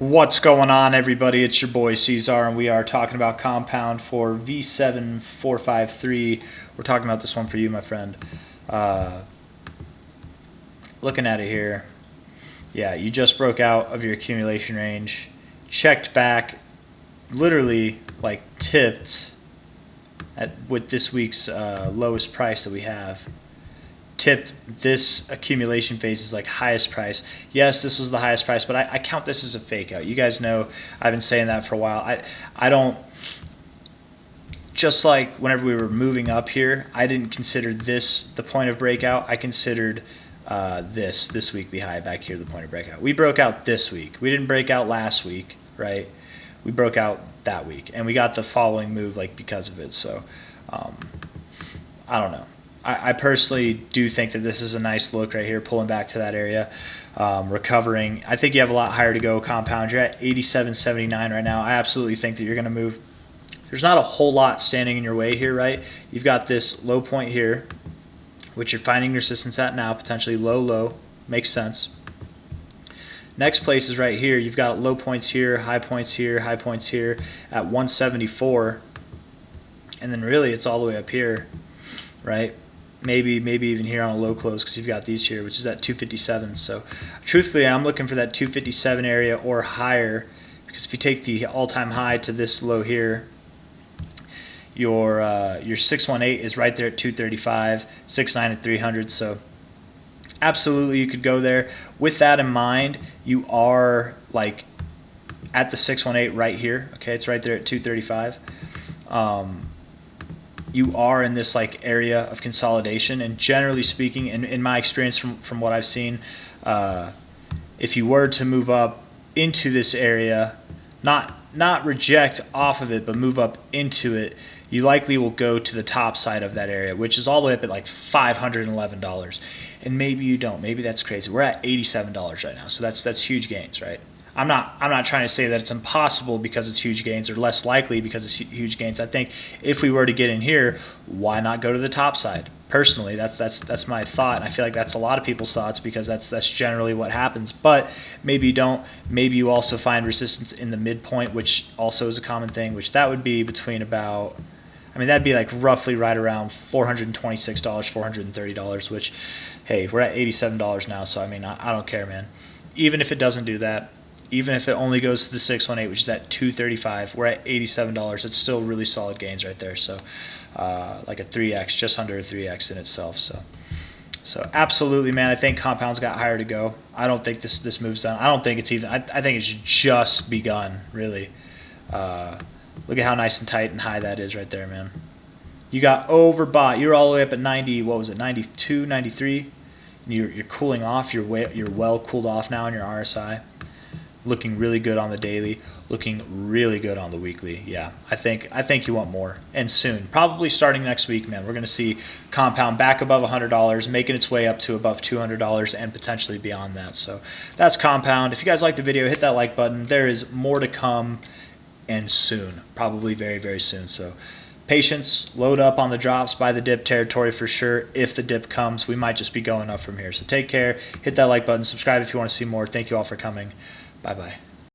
What's going on, everybody? It's your boy C-Zar, and we are talking about compound for V7453. We're talking about this one for you, my friend. Looking at it here, yeah, you just broke out of your accumulation range, checked back, literally like tipped with this week's lowest price that we have. Tipped this accumulation phase is like highest price. Yes, this was the highest price, but I count this as a fake out. You guys know I've been saying that for a while. I don't, just like whenever we were moving up here, I didn't consider this the point of breakout. I considered this week the high back here the point of breakout. We broke out this week. We didn't break out last week, right? We broke out that week, and we got the following move like because of it. So I don't know. I personally do think that this is a nice look right here, pulling back to that area, recovering. I think you have a lot higher to go, compound. You're at 87.79 right now. I absolutely think that you're going to move. There's not a whole lot standing in your way here, right? You've got this low point here, which you're finding resistance at now, potentially low, makes sense. Next place is right here. You've got low points here, high points here at 174, and then really it's all the way up here, right? Maybe even here on a low close because you've got these here, which is at 257. So truthfully, I'm looking for that 257 area or higher, because if you take the all-time high to this low here, your 618 is right there at 235, 69 at 300. So absolutely you could go there. With that in mind, you are like at the 618 right here. Okay, it's right there at 235. You are in this like area of consolidation, and generally speaking, in my experience from what I've seen, if you were to move up into this area, not reject off of it, but move up into it, you likely will go to the top side of that area, which is all the way up at like $511. And maybe you don't. Maybe that's crazy. We're at $87 right now, so that's huge gains, right? I'm not trying to say that it's impossible because it's huge gains, or less likely because it's huge gains. I think if we were to get in here, why not go to the top side? Personally, that's my thought, and I feel like that's a lot of people's thoughts, because that's generally what happens. But maybe you don't. Maybe you also find resistance in the midpoint, which also is a common thing, which that would be between about, I mean, that'd be like roughly right around $426, $430, which, hey, we're at $87 now, so I mean, I don't care, man. Even if it doesn't do that, even if it only goes to the 618, which is at 235, we're at $87. It's still really solid gains right there. So like a 3x, just under a 3x in itself. So absolutely, man, I think compound's got higher to go. I don't think this move's done. I don't think it's even, I think it's just begun, really. Look at how nice and tight and high that is right there, man. You got overbought. You're all the way up at 90, what was it, 92, 93? You're cooling off. You're well cooled off now in your RSI. Looking really good on the daily, looking really good on the weekly. Yeah, I think you want more, and soon. Probably starting next week, man. We're going to see compound back above $100, making its way up to above $200 and potentially beyond that. So that's compound. If you guys liked the video, hit that like button. There is more to come, and soon, probably very, very soon. So patience, load up on the drops, buy the dip territory for sure. If the dip comes, we might just be going up from here. So take care, hit that like button, subscribe if you want to see more. Thank you all for coming. Bye-bye.